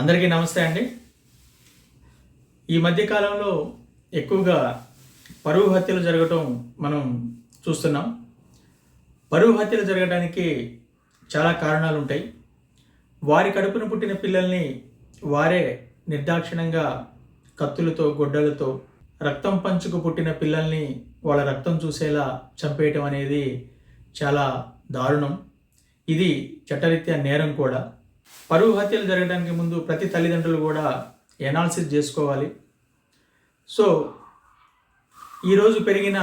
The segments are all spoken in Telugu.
అందరికీ నమస్తే అండి. ఈ మధ్య కాలంలో ఎక్కువగా పరువు హత్యలు జరగటం మనం చూస్తున్నాం. పరువు హత్యలు జరగడానికి చాలా కారణాలు ఉంటాయి. వారి కడుపున పుట్టిన పిల్లల్ని వారే నిర్దాక్షిణ్యంగా కత్తులతో, గొడ్డలతో రక్తం పంచుకు పుట్టిన పిల్లల్ని వాళ్ళ రక్తం చూసేలా చంపేయటం అనేది చాలా దారుణం. ఇది చట్టరీత్యా నేరం కూడా. పరువు హత్యలు జరగడానికి ముందు ప్రతి తల్లిదండ్రులు కూడా ఎనాలిసిస్ చేసుకోవాలి. సో ఈరోజు పెరిగిన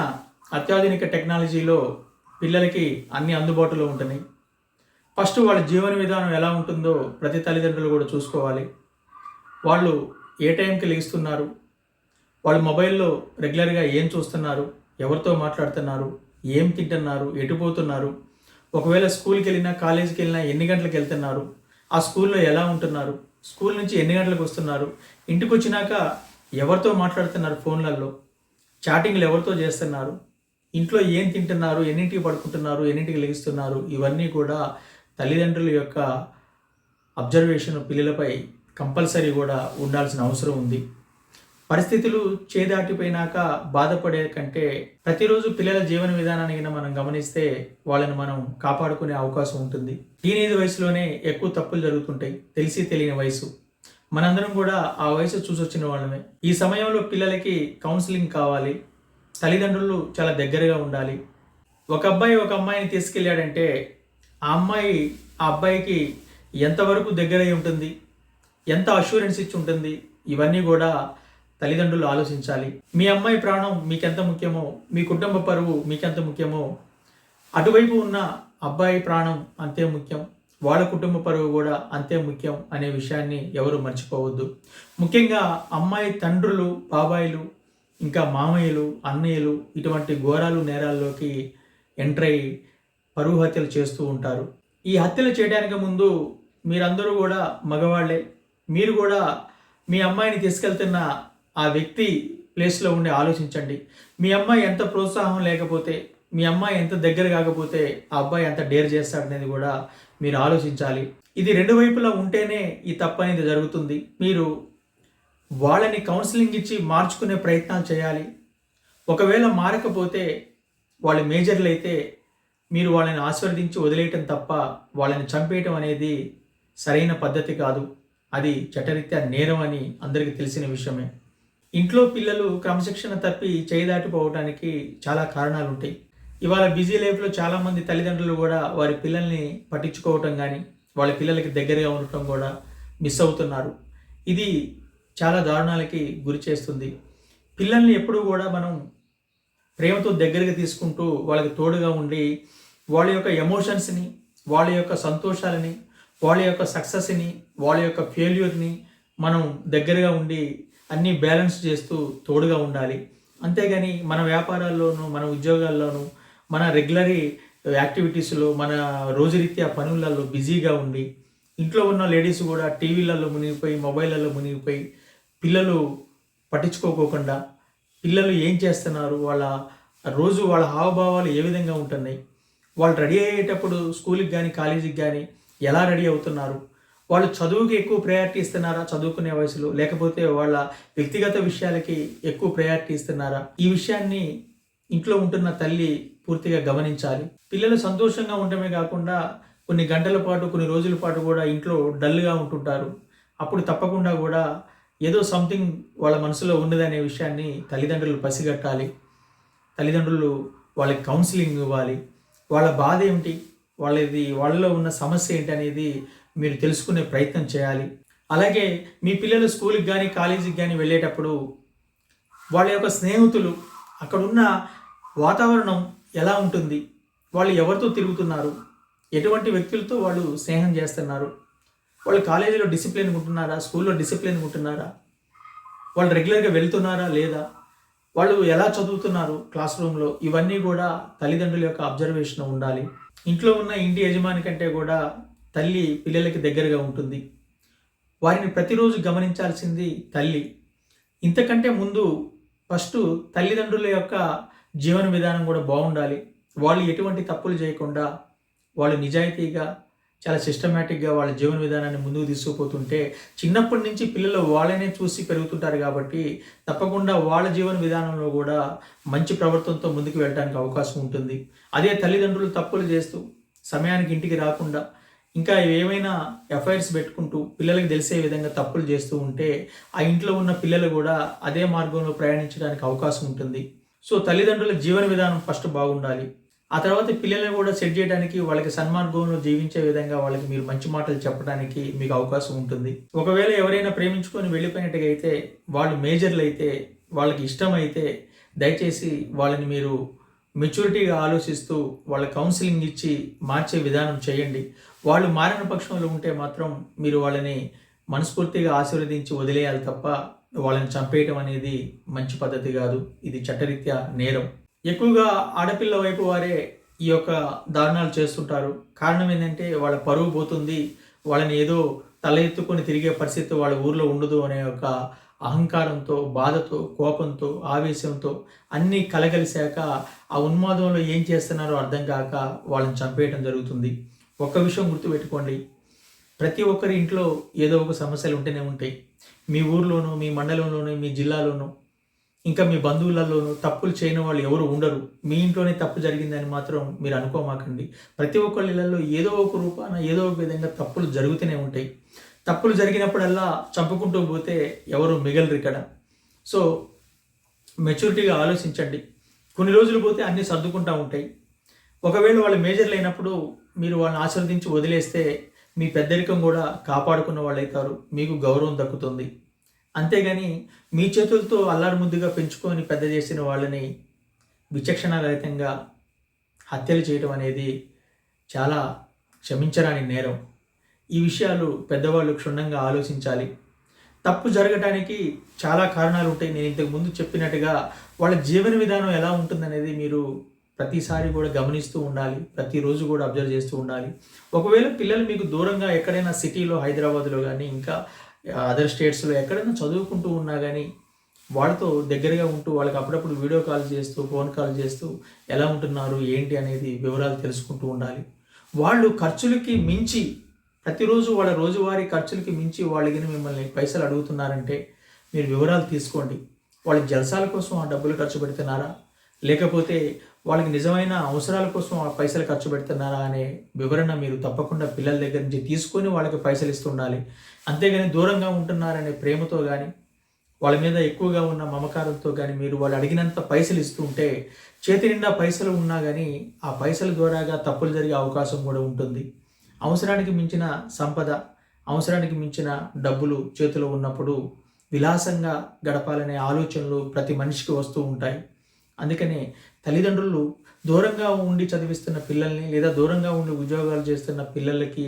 అత్యాధునిక టెక్నాలజీలో పిల్లలకి అన్ని అందుబాటులో ఉంటున్నాయి. ఫస్ట్ వాళ్ళ జీవన విధానం ఎలా ఉంటుందో ప్రతి తల్లిదండ్రులు కూడా చూసుకోవాలి. వాళ్ళు ఏ టైంకి లెగుస్తున్నారు, వాళ్ళు మొబైల్లో రెగ్యులర్గా ఏం చూస్తున్నారు, ఎవరితో మాట్లాడుతున్నారు, ఏం తింటున్నారు, ఎటు పోతున్నారు, ఒకవేళ స్కూల్కి వెళ్ళినా కాలేజీకి వెళ్ళినా ఎన్ని గంటలకు వెళ్తున్నారు, ఆ స్కూల్లో ఎలా ఉంటున్నారు, స్కూల్ నుంచి ఎన్ని గంటలకు వస్తున్నారు, ఇంటికి వచ్చినాక ఎవరితో మాట్లాడుతున్నారు, ఫోన్లలో చాటింగ్లు ఎవరితో చేస్తున్నారు, ఇంట్లో ఏం తింటున్నారు, ఎన్నింటికి పడుకుంటున్నారు, ఎన్నింటికి లెగుస్తున్నారు, ఇవన్నీ కూడా తల్లిదండ్రుల యొక్క అబ్జర్వేషన్ పిల్లలపై కంపల్సరీ కూడా ఉండాల్సిన అవసరం ఉంది. పరిస్థితులు చేదాటిపోయినాక బాధపడే కంటే ప్రతిరోజు పిల్లల జీవన విధానాన్ని మనం గమనిస్తే వాళ్ళని మనం కాపాడుకునే అవకాశం ఉంటుంది. టీనేజ్ వయసులోనే ఎక్కువ తప్పులు జరుగుతుంటాయి. తెలిసి తెలియని వయసు. మనందరం కూడా ఆ వయసు చూసొచ్చిన వాళ్ళమే. ఈ సమయంలో పిల్లలకి కౌన్సిలింగ్ కావాలి. తల్లిదండ్రులు చాలా దగ్గరగా ఉండాలి. ఒక అబ్బాయి ఒక అమ్మాయిని తీసుకెళ్ళాడంటే ఆ అమ్మాయి ఆ అబ్బాయికి ఎంతవరకు దగ్గరై ఉంటుంది, ఎంత అష్యూరెన్స్ ఇచ్చి ఉంటుంది, ఇవన్నీ కూడా తల్లిదండ్రులు ఆలోచించాలి. మీ అమ్మాయి ప్రాణం మీకెంత ముఖ్యమో, మీ కుటుంబ పరువు మీకెంత ముఖ్యమో, అటువైపు ఉన్న అబ్బాయి ప్రాణం అంతే ముఖ్యం, వాళ్ళ కుటుంబ పరువు కూడా అంతే ముఖ్యం అనే విషయాన్ని ఎవరు మర్చిపోవద్దు. ముఖ్యంగా అమ్మాయి తండ్రులు, బాబాయిలు, ఇంకా మామయ్యలు, అన్నయ్యలు ఇటువంటి ఘోరాలు నేరాల్లోకి ఎంటర్ అయ్యి పరువు హత్యలు చేస్తూ ఉంటారు. ఈ హత్యలు చేయడానికి ముందు మీరందరూ కూడా మగవాళ్లే. మీరు కూడా మీ అమ్మాయిని తీసుకెళ్తున్న ఆ వ్యక్తి ప్లేస్లో ఉండి ఆలోచించండి. మీ అమ్మాయి ఎంత ప్రోత్సాహం లేకపోతే, మీ అమ్మాయి ఎంత దగ్గర కాకపోతే ఆ అబ్బాయి ఎంత డేర్ చేస్తాడనేది కూడా మీరు ఆలోచించాలి. ఇది రెండు వైపులా ఉంటేనే ఈ తప్పు అనేది జరుగుతుంది. మీరు వాళ్ళని కౌన్సిలింగ్ ఇచ్చి మార్చుకునే ప్రయత్నాలు చేయాలి. ఒకవేళ మారకపోతే వాళ్ళు మేజర్లు అయితే మీరు వాళ్ళని ఆశీర్వదించి వదిలేయటం తప్ప వాళ్ళని చంపేయటం అనేది సరైన పద్ధతి కాదు. అది చట్టరీత్యా నేరం అని అందరికీ తెలిసిన విషయమే. ఇంట్లో పిల్లలు క్రమశిక్షణ తప్పి చేయదాటిపోవడానికి చాలా కారణాలు ఉంటాయి. ఇవాళ బిజీ లైఫ్లో చాలామంది తల్లిదండ్రులు కూడా వారి పిల్లల్ని పట్టించుకోవటం కానీ వాళ్ళ పిల్లలకి దగ్గరగా ఉండటం కూడా మిస్ అవుతున్నారు. ఇది చాలా దారుణాలకి గురి చేస్తుంది. పిల్లల్ని ఎప్పుడూ కూడా మనం ప్రేమతో దగ్గరగా తీసుకుంటూ వాళ్ళకి తోడుగా ఉండి వాళ్ళ యొక్క ఎమోషన్స్ని, వాళ్ళ యొక్క సంతోషాలని, వాళ్ళ యొక్క సక్సెస్ని, వాళ్ళ యొక్క ఫెయిల్యూర్ని మనం దగ్గరగా ఉండి అన్నీ బ్యాలెన్స్ చేస్తూ తోడుగా ఉండాలి. అంతేగాని మన వ్యాపారాల్లోనూ, మన ఉద్యోగాల్లోనూ, మన రెగ్యులర్ యాక్టివిటీస్లో, మన రోజురీత్యా పనులలో బిజీగా ఉండి ఇంట్లో ఉన్న లేడీస్ కూడా టీవీలలో మునిగిపోయి, మొబైల్లో మునిగిపోయి పిల్లలు పట్టించుకోకుండా పిల్లలు ఏం చేస్తున్నారు, వాళ్ళ హావభావాలు ఏ విధంగా ఉంటున్నాయి, వాళ్ళు రెడీ అయ్యేటప్పుడు స్కూల్కి కానీ కాలేజీకి కానీ ఎలా రెడీ అవుతున్నారు, వాళ్ళు చదువుకి ఎక్కువ ప్రయారిటీ ఇస్తున్నారా చదువుకునే వయసులో, లేకపోతే వాళ్ళ వ్యక్తిగత విషయాలకి ఎక్కువ ప్రయారిటీ ఇస్తున్నారా, ఈ విషయాన్ని ఇంట్లో ఉంటున్న తల్లి పూర్తిగా గమనించాలి. పిల్లలు సంతోషంగా ఉండటమే కాకుండా కొన్ని గంటల పాటు, కొన్ని రోజుల పాటు కూడా ఇంట్లో డల్గా ఉంటుంటారు. అప్పుడు తప్పకుండా కూడా ఏదో సంథింగ్ వాళ్ళ మనసులో ఉన్నదనే విషయాన్ని తల్లిదండ్రులు పసిగట్టాలి. తల్లిదండ్రులు వాళ్ళకి కౌన్సిలింగ్ ఇవ్వాలి. వాళ్ళ బాధ ఏమిటి, వాళ్ళలో ఉన్న సమస్య ఏంటి అనేది మీరు తెలుసుకునే ప్రయత్నం చేయాలి. అలాగే మీ పిల్లలు స్కూల్కి కానీ కాలేజీకి కానీ వెళ్ళేటప్పుడు వాళ్ళ యొక్క స్నేహితులు, అక్కడున్న వాతావరణం ఎలా ఉంటుంది, వాళ్ళు ఎవరితో తిరుగుతున్నారు, ఎటువంటి వ్యక్తులతో వాళ్ళు స్నేహం చేస్తున్నారు, వాళ్ళు కాలేజీలో డిసిప్లిన్ ఉంటున్నారా, స్కూల్లో డిసిప్లిన్ ఉంటున్నారా, వాళ్ళు రెగ్యులర్గా వెళ్తున్నారా లేదా, వాళ్ళు ఎలా చదువుతున్నారు క్లాస్ రూమ్లో, ఇవన్నీ కూడా తల్లిదండ్రుల యొక్క అబ్జర్వేషన్ ఉండాలి. ఇంట్లో ఉన్న ఇంటి యజమాని కంటే కూడా తల్లి పిల్లలకి దగ్గరగా ఉంటుంది. వారిని ప్రతిరోజు గమనించాల్సింది తల్లి. ఇంతకంటే ముందు ఫస్ట్ తల్లిదండ్రుల యొక్క జీవన విధానం కూడా బాగుండాలి. వాళ్ళు ఎటువంటి తప్పులు చేయకుండా, వాళ్ళు నిజాయితీగా చాలా సిస్టమేటిక్గా వాళ్ళ జీవన విధానాన్ని ముందుకు తీసుకుపోతుంటే చిన్నప్పటి నుంచి పిల్లలు వాళ్ళనే చూసి పెరుగుతుంటారు కాబట్టి తప్పకుండా వాళ్ళ జీవన విధానంలో కూడా మంచి ప్రవర్తనతో ముందుకు వెళ్ళడానికి అవకాశం ఉంటుంది. అదే తల్లిదండ్రులు తప్పులు చేస్తూ సమయానికి ఇంటికి రాకుండా ఇంకా ఏమైనా ఎఫ్ఐఆర్స్ పెట్టుకుంటూ పిల్లలకి తెలిసే విధంగా తప్పులు చేస్తూ ఉంటే ఆ ఇంట్లో ఉన్న పిల్లలు కూడా అదే మార్గంలో ప్రయాణించడానికి అవకాశం ఉంటుంది. సో తల్లిదండ్రుల జీవన విధానం ఫస్ట్ బాగుండాలి. ఆ తర్వాత పిల్లల్ని కూడా సెట్ చేయడానికి వాళ్ళకి సన్మార్గంలో జీవించే విధంగా వాళ్ళకి మీరు మంచి మాటలు చెప్పడానికి మీకు అవకాశం ఉంటుంది. ఒకవేళ ఎవరైనా ప్రేమించుకొని వెళ్ళిపోయినట్టుగా అయితే వాళ్ళు మేజర్లు అయితే వాళ్ళకి ఇష్టమైతే దయచేసి వాళ్ళని మీరు మెచ్యూరిటీగా ఆలోచిస్తూ వాళ్ళ కౌన్సిలింగ్ ఇచ్చి మార్చే విధానం చేయండి. వాళ్ళు మారిన పక్షంలో ఉంటే మాత్రం మీరు వాళ్ళని మనస్ఫూర్తిగా ఆశీర్వదించి వదిలేయాలి తప్ప వాళ్ళని చంపేయటం అనేది మంచి పద్ధతి కాదు. ఇది చట్టరీత్యా నేరం. ఎక్కువగా ఆడపిల్ల వైపు వారే ఈ యొక్క దారుణాలు చేస్తుంటారు. కారణం ఏంటంటే వాళ్ళ పరువు పోతుంది, వాళ్ళని ఏదో తల ఎత్తుకొని తిరిగే పరిస్థితి వాళ్ళ ఊర్లో ఉండదు అనే ఒక అహంకారంతో, బాధతో, కోపంతో, ఆవేశంతో అన్నీ కలగలిశాక ఆ ఉన్మాదంలో ఏం చేస్తున్నారో అర్థం కాక వాళ్ళని చంపేయడం జరుగుతుంది. ఒక్క విషయం గుర్తుపెట్టుకోండి, ప్రతి ఒక్కరి ఇంట్లో ఏదో ఒక సమస్యలు ఉంటూనే ఉంటాయి. మీ ఊర్లోనూ, మీ మండలంలోనూ, మీ జిల్లాలోనూ, ఇంకా మీ బంధువులలోనూ తప్పులు చేయని వాళ్ళు ఎవరు ఉండరు. మీ ఇంట్లోనే తప్పు జరిగిందని మాత్రం మీరు అనుకోమాకండి. ప్రతి ఒక్కళ్ళ ఇళ్లలో ఏదో ఒక రూపాన ఏదో ఒక విధంగా తప్పులు జరుగుతూనే ఉంటాయి. తప్పులు జరిగినప్పుడల్లా చంపుకుంటూ పోతే ఎవరు మిగలరు ఇక్కడ. సో మెచ్యూరిటీగా ఆలోచించండి. కొన్ని రోజులు పోతే అన్నీ సర్దుకుంటూ ఉంటాయి. ఒకవేళ వాళ్ళు మేజర్లు అయినప్పుడు మీరు వాళ్ళని ఆశీర్వదించి వదిలేస్తే మీ పెద్దరికం కూడా కాపాడుకున్న వాళ్ళు అవుతారు, మీకు గౌరవం దక్కుతుంది. అంతేగాని మీ చేతులతో అల్లారు ముద్దుగా పెంచుకొని పెద్ద చేసిన వాళ్ళని విచక్షణారహితంగా హత్యలు చేయడం అనేది చాలా క్షమించరాని నేరం. ఈ విషయాలు పెద్దవాళ్ళు క్షుణ్ణంగా ఆలోచించాలి. తప్పు జరగడానికి చాలా కారణాలు ఉంటాయి. నేను ఇంతకు ముందు చెప్పినట్టుగా వాళ్ళ జీవన విధానం ఎలా ఉంటుందనేది మీరు ప్రతిసారి కూడా గమనిస్తూ ఉండాలి. ప్రతిరోజు కూడా అబ్జర్వ్ చేస్తూ ఉండాలి. ఒకవేళ పిల్లలు మీకు దూరంగా ఎక్కడైనా సిటీలో, హైదరాబాద్లో కానీ ఇంకా అదర్ స్టేట్స్లో ఎక్కడైనా చదువుకుంటూ ఉన్నా కానీ వాళ్ళతో దగ్గరగా ఉంటూ వాళ్ళకి అప్పుడప్పుడు వీడియో కాల్ చేస్తూ, ఫోన్ కాల్ చేస్తూ ఎలా ఉంటున్నారు ఏంటి అనేది వివరాలు తెలుసుకుంటూ ఉండాలి. వాళ్ళు ఖర్చులకి మించి ప్రతిరోజు వాళ్ళ రోజువారీ ఖర్చులకి మించి వాళ్ళకి మిమ్మల్ని పైసలు అడుగుతున్నారంటే మీరు వివరాలు తీసుకోండి. వాళ్ళ జల్సాల కోసం ఆ డబ్బులు ఖర్చు పెడుతున్నారా, లేకపోతే వాళ్ళకి నిజమైన అవసరాల కోసం ఆ పైసలు ఖర్చు పెడుతున్నారా అనే వివరణ మీరు తప్పకుండా పిల్లల దగ్గర నుంచి తీసుకొని వాళ్ళకి పైసలు ఇస్తుండాలి. అంతేగాని దూరంగా ఉంటున్నారనే ప్రేమతో కానీ వాళ్ళ మీద ఎక్కువగా ఉన్న మమకారంతో కానీ మీరు వాళ్ళు అడిగినంత పైసలు ఇస్తూ ఉంటే చేతి నిండా పైసలు ఉన్నా కానీ ఆ పైసల ద్వారాగా తప్పులు జరిగే అవకాశం కూడా ఉంటుంది. అవసరానికి మించిన సంపద, అవసరానికి మించిన డబ్బులు చేతిలో ఉన్నప్పుడు విలాసంగా గడపాలనే ఆలోచనలు ప్రతి మనిషికి వస్తూ ఉంటాయి. అందుకనే తల్లిదండ్రులు దూరంగా ఉండి చదివిస్తున్న పిల్లల్ని లేదా దూరంగా ఉండి ఉద్యోగాలు చేస్తున్న పిల్లలకి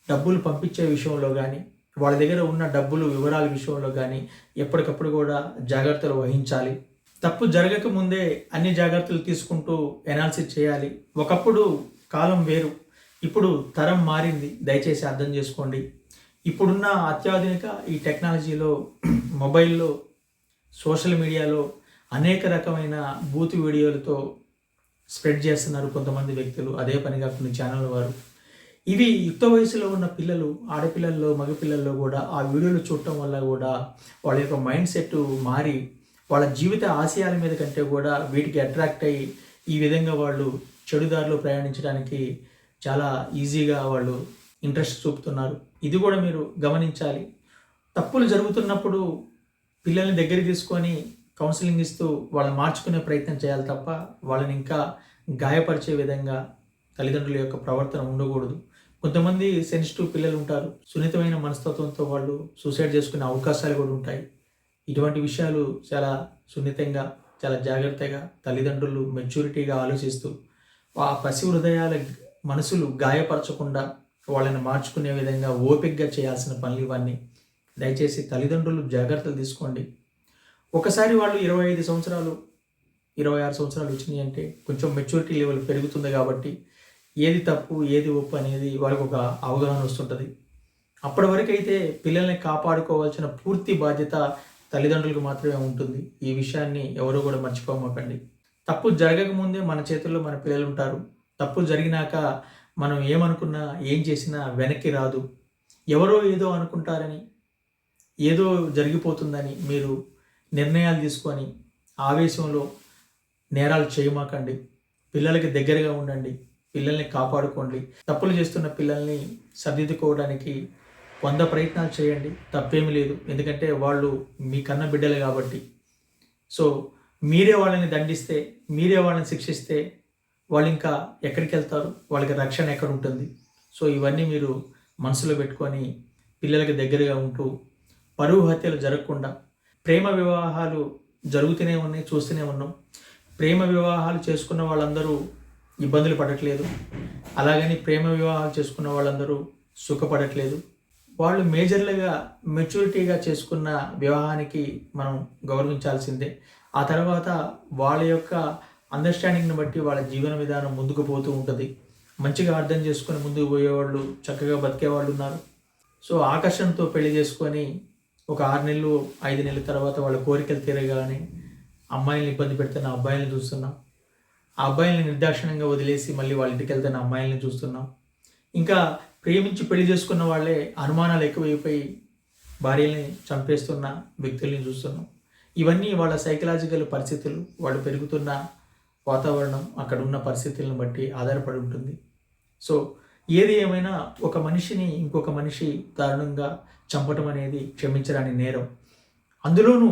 డబ్బులు పంపించే విషయంలో కానీ వాళ్ళ దగ్గర ఉన్న డబ్బులు వివరాల విషయంలో కానీ ఎప్పటికప్పుడు కూడా జాగ్రత్తలు వహించాలి. తప్పు జరగక ముందే అన్ని జాగ్రత్తలు తీసుకుంటూ ఎనాలిసిస్ చేయాలి. ఒకప్పుడు కాలం వేరు, ఇప్పుడు తరం మారింది. దయచేసి అర్థం చేసుకోండి. ఇప్పుడున్న అత్యాధునిక ఈ టెక్నాలజీలో, మొబైల్లో, సోషల్ మీడియాలో అనేక రకమైన బూతు వీడియోలతో స్ప్రెడ్ చేస్తున్నారు కొంతమంది వ్యక్తులు, అదే పనిగా కొన్ని ఛానల్ వారు. ఇవి యుక్త వయసులో ఉన్న పిల్లలు, ఆడపిల్లల్లో, మగపిల్లల్లో కూడా ఆ వీడియోలు చూడటం వల్ల కూడా వాళ్ళ యొక్క మైండ్ సెట్ మారి వాళ్ళ జీవిత ఆశయాల మీద కంటే కూడా వీటికి అట్రాక్ట్ అయ్యి ఈ విధంగా వాళ్ళు చెడుదారిలో ప్రయాణించడానికి చాలా ఈజీగా వాళ్ళు ఇంట్రెస్ట్ చూపుతున్నారు. ఇది కూడా మీరు గమనించాలి. తప్పులు జరుగుతున్నప్పుడు పిల్లల్ని దగ్గర తీసుకొని కౌన్సిలింగ్ ఇస్తూ వాళ్ళని మార్చుకునే ప్రయత్నం చేయాలి తప్ప వాళ్ళని ఇంకా గాయపరిచే విధంగా తల్లిదండ్రుల యొక్క ప్రవర్తన ఉండకూడదు. కొంతమంది సెన్సిటివ్ పిల్లలు ఉంటారు, సున్నితమైన మనస్తత్వంతో వాళ్ళు సూసైడ్ చేసుకునే అవకాశాలు కూడా ఉంటాయి. ఇటువంటి విషయాలు చాలా సున్నితంగా, చాలా జాగ్రత్తగా తల్లిదండ్రులు మెచ్యూరిటీగా ఆలోచిస్తూ ఆ పసి హృదయాల మనసులు గాయపరచకుండా వాళ్ళని మార్చుకునే విధంగా ఓపికగా చేయాల్సిన పనులు ఇవన్నీ. దయచేసి తల్లిదండ్రులు జాగ్రత్తలు తీసుకోండి. ఒకసారి వాళ్ళు 25 సంవత్సరాలు, 26 సంవత్సరాలు వచ్చినాయి అంటే కొంచెం మెచ్యూరిటీ లెవెల్ పెరుగుతుంది కాబట్టి ఏది తప్పు ఏది ఒప్పు అనేది వాళ్ళకి ఒక అవగాహన వస్తుంటుంది. అప్పటి వరకు అయితే పిల్లల్ని కాపాడుకోవాల్సిన పూర్తి బాధ్యత తల్లిదండ్రులకు మాత్రమే ఉంటుంది. ఈ విషయాన్ని ఎవరు కూడా మర్చిపోమాకండి. తప్పు జరగకముందే మన చేతుల్లో మన పిల్లలు ఉంటారు. తప్పు జరిగినాక మనం ఏమనుకున్నా ఏం చేసినా వెనక్కి రాదు. ఎవరో ఏదో అనుకుంటారని, ఏదో జరిగిపోతుందని మీరు నిర్ణయాలు తీసుకొని ఆవేశంలో నేరాలు చేయమాకండి. పిల్లలకి దగ్గరగా ఉండండి. పిల్లల్ని కాపాడుకోండి. తప్పులు చేస్తున్న పిల్లల్ని సరిదిద్దుకోవడానికి 100 ప్రయత్నాలు చేయండి. తప్పేమీ లేదు. ఎందుకంటే వాళ్ళు మీ కన్న బిడ్డలే కాబట్టి. సో మీరే వాళ్ళని దండిస్తే, మీరే వాళ్ళని శిక్షిస్తే వాళ్ళు ఇంకా ఎక్కడికి వెళ్తారు? వాళ్ళకి రక్షణ ఎక్కడ ఉంటుంది? సో ఇవన్నీ మీరు మనసులో పెట్టుకొని పిల్లలకి దగ్గరగా ఉంటూ పరువు హత్యలు జరగకుండా, ప్రేమ వివాహాలు జరుగుతూనే ఉన్నాయి, చూస్తూనే ఉన్నాం. ప్రేమ వివాహాలు చేసుకున్న వాళ్ళందరూ ఇబ్బందులు పడట్లేదు. అలాగని ప్రేమ వివాహాలు చేసుకున్న వాళ్ళందరూ సుఖపడట్లేదు. వాళ్ళు మేజర్లుగా మెచ్యూరిటీగా చేసుకున్న వివాహానికి మనం గౌరవించాల్సిందే. ఆ తర్వాత వాళ్ళ యొక్క అండర్స్టాండింగ్ని బట్టి వాళ్ళ జీవన విధానం ముందుకు పోతూ ఉంటుంది. మంచిగా అర్థం చేసుకొని ముందుకు పోయేవాళ్ళు, చక్కగా బతికేవాళ్ళు ఉన్నారు. సో ఆకర్షణతో పెళ్లి చేసుకొని ఒక 6 నెలలు 5 నెలల తర్వాత వాళ్ళ కోరికలు తీరగానే అమ్మాయిల్ని ఇబ్బంది పెడుతున్న అబ్బాయిల్ని చూస్తున్నాం. ఆ అబ్బాయిల్ని నిర్దాక్షిణ్యంగా వదిలేసి మళ్ళీ వాళ్ళ ఇంటికి వెళ్తున్న అమ్మాయిల్ని చూస్తున్నాం. ఇంకా ప్రేమించి పెళ్లి చేసుకున్న వాళ్ళే అనుమానాలు ఎక్కువైపోయి భార్యల్ని చంపేస్తున్న వ్యక్తుల్ని చూస్తున్నాం. ఇవన్నీ వాళ్ళ సైకలాజికల్ పరిస్థితులు, వాళ్ళు పెరుగుతున్న వాతావరణం, అక్కడ ఉన్న పరిస్థితులను బట్టి ఆధారపడి ఉంటుంది. సో ఏది ఏమైనా ఒక మనిషిని ఇంకొక మనిషి దారుణంగా చంపటం అనేది క్షమించరాని నేరం. అందులోనూ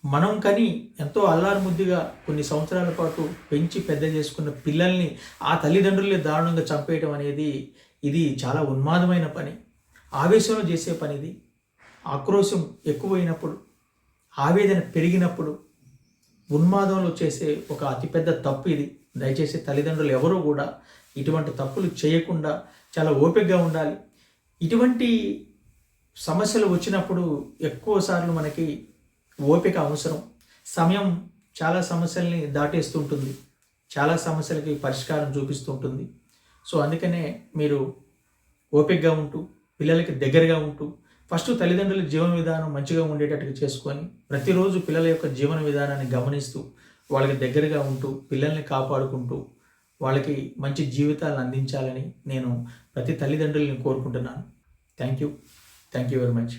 మనం కని ఎంతో అల్లారుముద్దుగా కొన్ని సంవత్సరాల పాటు పెంచి పెద్ద చేసుకున్న పిల్లల్ని ఆ తల్లిదండ్రులే దారుణంగా చంపేయటం అనేది ఇది చాలా ఉన్మాదమైన పని. ఆవేశంలో చేసే పని ఇది. ఆక్రోశం ఎక్కువైనప్పుడు, ఆవేదన పెరిగినప్పుడు ఉన్మాదంలో చేసే ఒక అతిపెద్ద తప్పు ఇది. దయచేసి తల్లిదండ్రులు ఎవరూ కూడా ఇటువంటి తప్పులు చేయకుండా చాలా ఓపికగా ఉండాలి. ఇటువంటి సమస్యలు వచ్చినప్పుడు ఎక్కువసార్లు మనకి ఓపిక అవసరం. సమయం చాలా సమస్యల్ని దాటేస్తుంటుంది, చాలా సమస్యలకి పరిష్కారం చూపిస్తుంటుంది. సో అందుకనే మీరు ఓపికగా ఉంటూ, పిల్లలకి దగ్గరగా ఉంటూ, ఫస్ట్ తల్లిదండ్రుల జీవన విధానం మంచిగా ఉండేటట్టుగా చేసుకొని ప్రతిరోజు పిల్లల యొక్క జీవన విధానాన్ని గమనిస్తూ వాళ్ళకి దగ్గరగా ఉంటూ పిల్లల్ని కాపాడుకుంటూ వాళ్ళకి మంచి జీవితాలను అందించాలని నేను ప్రతి తల్లిదండ్రులని కోరుకుంటున్నాను. Thank you very much.